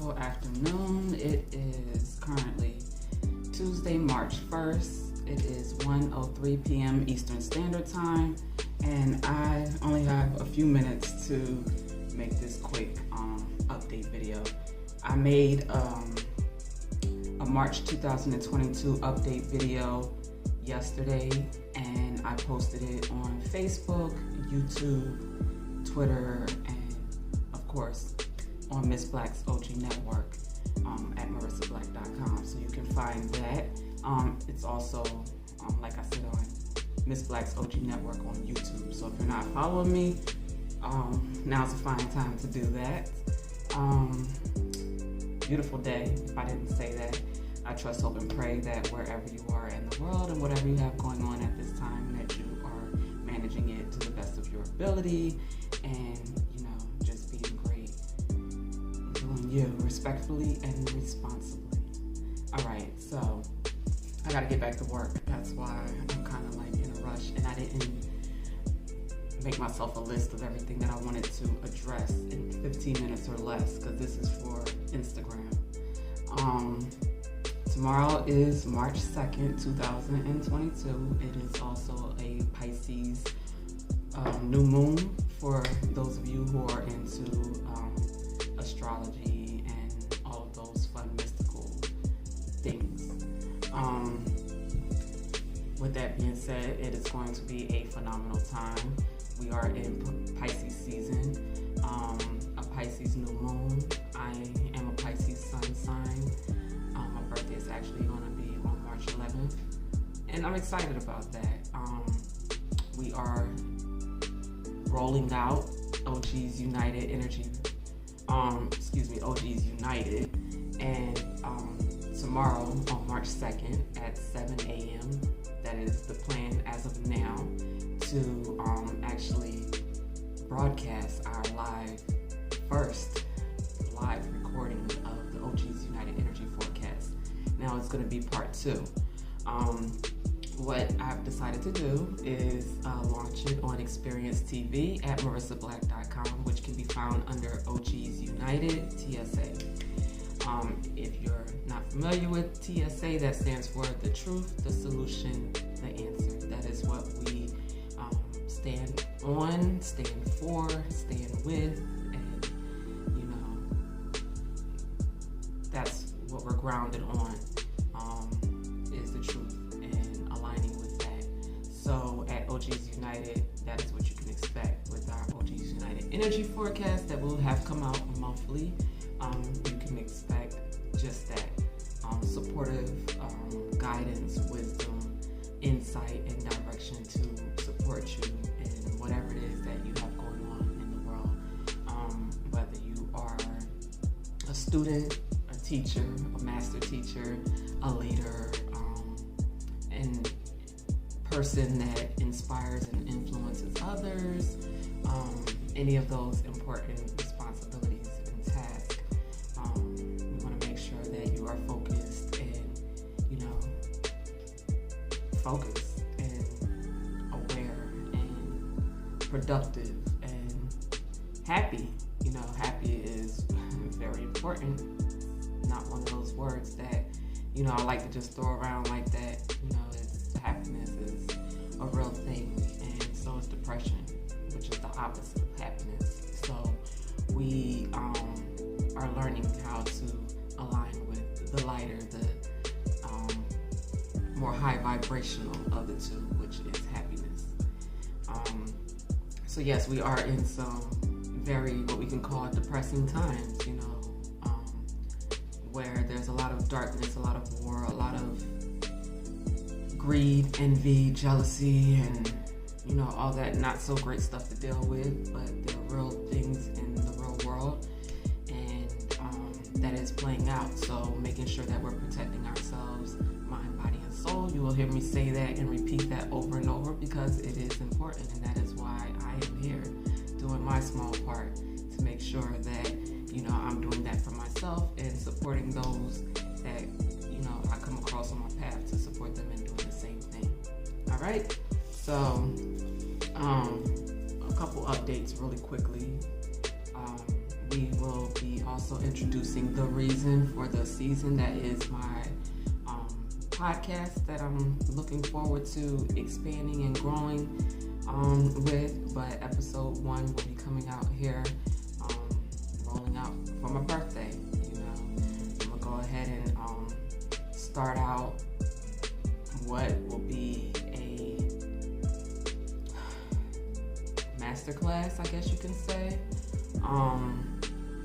wonderful afternoon. It is currently Tuesday, March 1st. It is 1:03 p.m. Eastern Standard Time, and I only have a few minutes to make this quick update video. I made a March 2022 update video yesterday, and I posted it on Facebook, YouTube, Twitter, and of course on Miss Black's OG Network at marissablack.com. So you can find that. It's also, like I said, on Miss Black's OG Network on YouTube. So if you're not following me, now's a fine time to do that. Beautiful day, if I didn't say that. I trust, hope, and pray that wherever you are in the world and whatever you have going on at this time, that you are managing it to the best of your ability and, just being great, doing you respectfully and responsibly. All right, so I got to get back to work. That's why I'm kind of like in a rush, and I didn't make myself a list of everything that I wanted to address in 15 minutes or less, because this is for Instagram. Tomorrow is March 2nd, 2022. It is also a Pisces new moon for those of you who are into astrology and all of those fun mystical things. With that being said, it is going to be a phenomenal time. We are in Pisces season, a Pisces new moon. I am a Pisces sun sign. My birthday is actually going to be on March 11th, and I'm excited about that. We are rolling out OG's United Energy, OG's United, and tomorrow on March 2nd at 7 a.m., that is the plan as of now, to actually broadcast our first live recording of the OG's United Energy Forecast. Now it's going to be part 2. What I've decided to do is launch it on Experience TV at marissablack.com, which can be found under OG's United TSA. If you're not familiar with TSA, that stands for the truth, the solution, the answer. That is what we stand on, stand for, stand with, and that's what we're grounded on, is the truth and aligning with that. So at OG's United, that is what you can expect with our OG's United Energy Forecast that will have come out monthly. You can expect just that supportive guidance, wisdom, insight, and direction to support you in whatever it is that you have going on in the world. Whether you are a student, a teacher, a master teacher, a leader, and person that inspires and influences others, any of those important responsibilities and tasks, we want to make sure that you are focused and, aware and productive and happy. Happy is very important. Not one of those words that, I like to just throw around like that. Happiness is a real thing, and so is depression, which is the opposite of happiness. So we are learning how to align with the lighter, the more high vibrational of the two, which is happiness. So yes, we are in some very, what we can call depressing times, where there's a lot of darkness, a lot of war, a lot of greed, envy, jealousy, and all that not so great stuff to deal with, but there are real things in the real world, and that is playing out. So making sure that we're protecting ourselves, mind, body, and soul. You will hear me say that and repeat that over and over, because it is important, and that is why I am here doing my small part to make sure that I'm doing that for myself and supporting those that I come across on my path, to support them in doing the same thing. All right, so a couple updates really quickly. we will be also introducing the reason for the season. That is my podcast that I'm looking forward to expanding and growing with. But episode 1 will be coming out here, rolling out for my birthday. I'm gonna go ahead and start out what will be a masterclass, I guess you can say,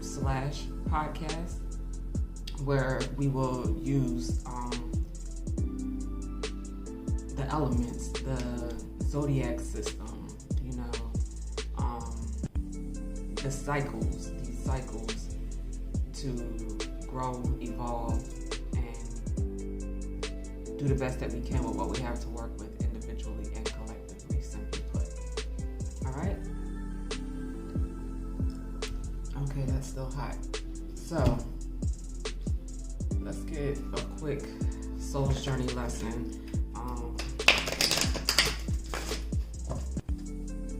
slash podcast, where we will use the elements, the zodiac system, these cycles to grow, evolve, and do the best that we can with what we have to work with individually and collectively, simply put. All right? Okay, that's still hot. So, let's get a quick Soul's Journey lesson.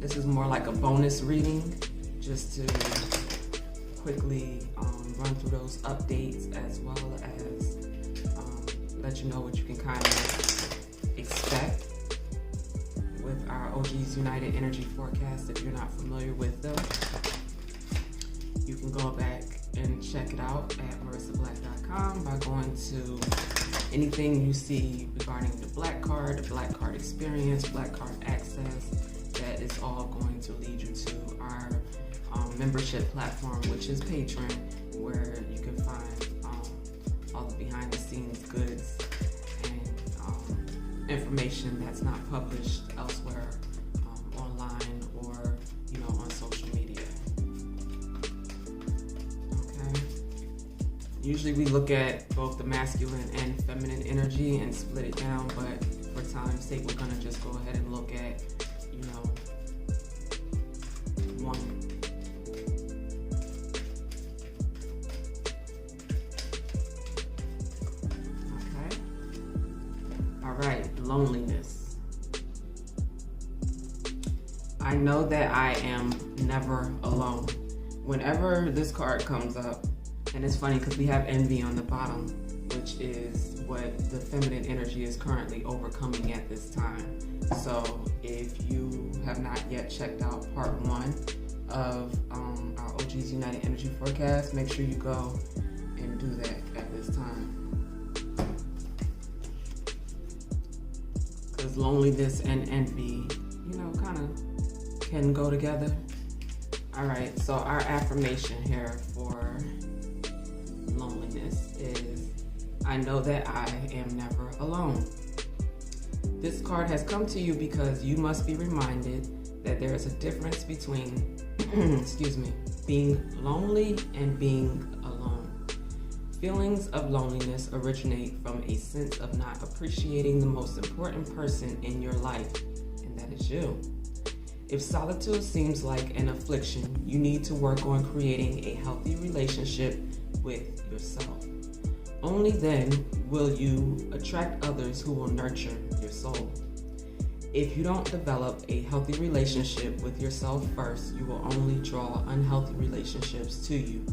This is more like a bonus reading, just to quickly run through those updates, as well as let you know what you can kind of expect with our OGs United Energy Forecast. If you're not familiar with them, you can go back and check it out at marissablack.com by going to anything you see regarding the Black Card Experience, Black Card Access. That is all going to lead you to our membership platform, which is Patreon, where you can find all the behind the scenes goods and information that's not published elsewhere, online or on social media. Okay. Usually we look at both the masculine and feminine energy and split it down, but for time's sake, we're gonna just go ahead and look at one. Okay. All right, loneliness. I know that I am never alone. Whenever this card comes up, and it's funny because we have envy on the bottom, which is what the feminine energy is currently overcoming at this time. So if you have not yet checked out part 1 of our OGs United Energy Forecast, make sure you go and do that at this time. Because loneliness and envy, kind of can go together. All right, so our affirmation here for loneliness is, I know that I am never alone. This card has come to you because you must be reminded that there is a difference between being lonely and being alone. Feelings of loneliness originate from a sense of not appreciating the most important person in your life, and that is you. If solitude seems like an affliction, you need to work on creating a healthy relationship with yourself. Only then will you attract others who will nurture your soul. If you don't develop a healthy relationship with yourself first, you will only draw unhealthy relationships to you.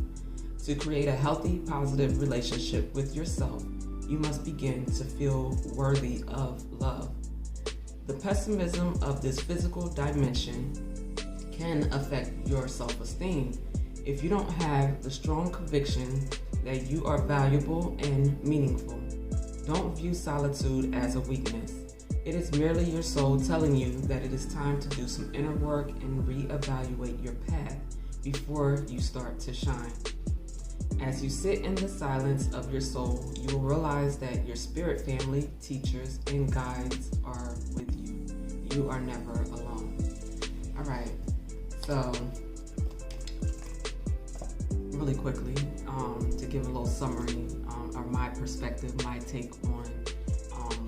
To create a healthy, positive relationship with yourself, you must begin to feel worthy of love. The pessimism of this physical dimension can affect your self-esteem. If you don't have the strong conviction that you are valuable and meaningful, don't view solitude as a weakness. It is merely your soul telling you that it is time to do some inner work and reevaluate your path before you start to shine. As you sit in the silence of your soul, you will realize that your spirit family, teachers, and guides are with you. You are never alone. All right, so really quickly, to give a little summary or my perspective, my take on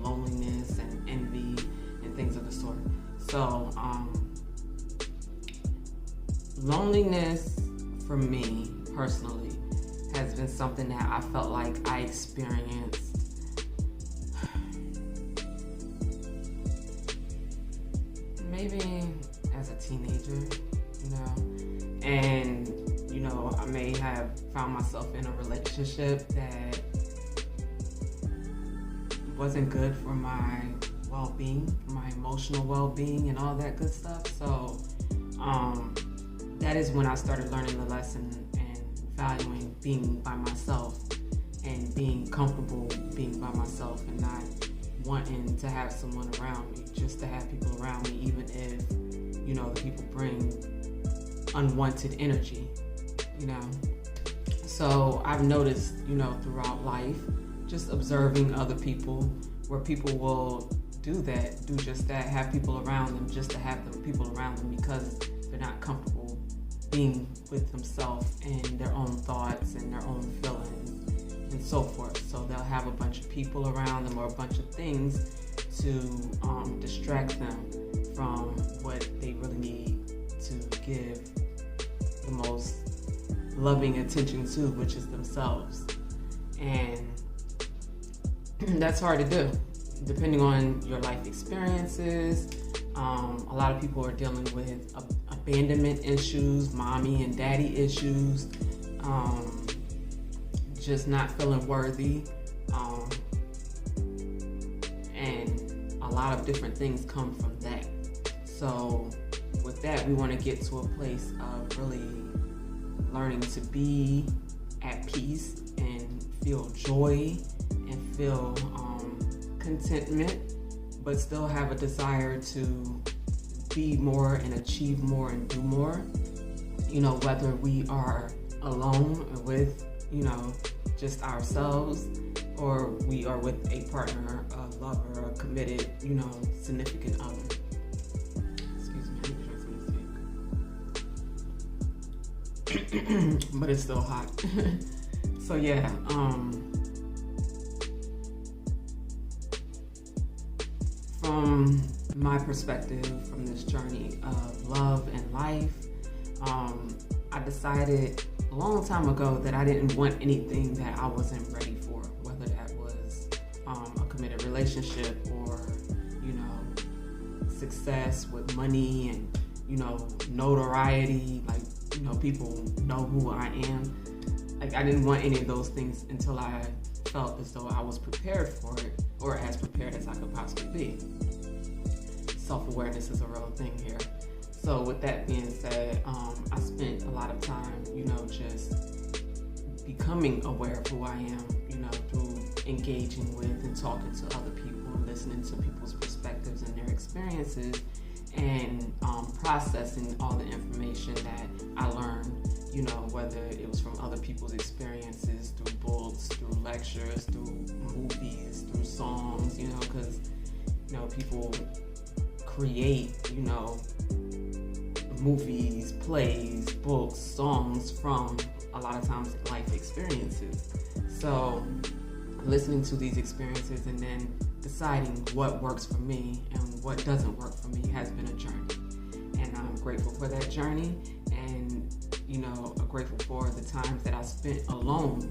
loneliness and envy and things of the sort. So, loneliness for me personally has been something that I felt like I experienced maybe as a teenager, and I may have found myself in a relationship that wasn't good for my well-being, my emotional well-being, and all that good stuff. So that is when I started learning the lesson and valuing being by myself and being comfortable being by myself and not wanting to have someone around me, just to have people around me, even if, the people bring unwanted energy, So I've noticed, throughout life, just observing other people, where people will do just that, have people around them just to have the people around them because they're not comfortable being with themselves and their own thoughts and their own feelings and so forth. So they'll have a bunch of people around them or a bunch of things to distract them from what they really need to give the most loving attention to, which is themselves. And that's hard to do, depending on your life experiences. A lot of people are dealing with abandonment issues, mommy and daddy issues, just not feeling worthy, and a lot of different things come from that. So with that, we want to get to a place of really learning to be at peace and feel joy and feel contentment, but still have a desire to be more and achieve more and do more, whether we are alone or with, just ourselves, or we are with a partner, a lover, a committed, significant other. Excuse me, I need to drink some tea. But it's still hot. So yeah, from my perspective, from this journey of love and life, I decided a long time ago that I didn't want anything that I wasn't ready for, whether that was a committed relationship or, success with money and, notoriety, like, people know who I am. Like, I didn't want any of those things until I felt as though I was prepared for it, or as prepared as I could possibly be. Self-awareness is a real thing here. So with that being said, I spent a lot of time, just becoming aware of who I am, through engaging with and talking to other people and listening to people's perspectives and their experiences, and processing all the information that I learned, whether it was from other people's experiences, through books, through lectures, through movies, through songs, because, people create, movies, plays, books, songs from a lot of times life experiences. So listening to these experiences and then deciding what works for me and what doesn't work for me has been a journey. And I'm grateful for that journey, and grateful for the times that I spent alone,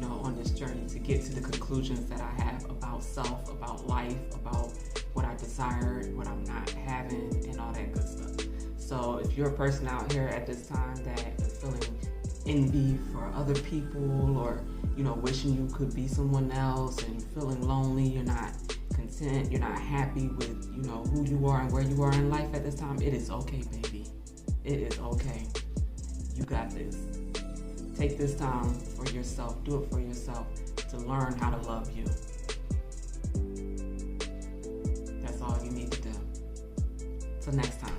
on this journey to get to the conclusions that I have about self, about life, about what I desired, what I'm not having, and all that good stuff. So if you're a person out here at this time that is feeling envy for other people, or, wishing you could be someone else, and you're feeling lonely, you're not content, you're not happy with, who you are and where you are in life at this time, it is okay, baby. It is okay. You got this. Take this time for yourself. Do it for yourself, to learn how to love you. That's all you need to do. Till next time.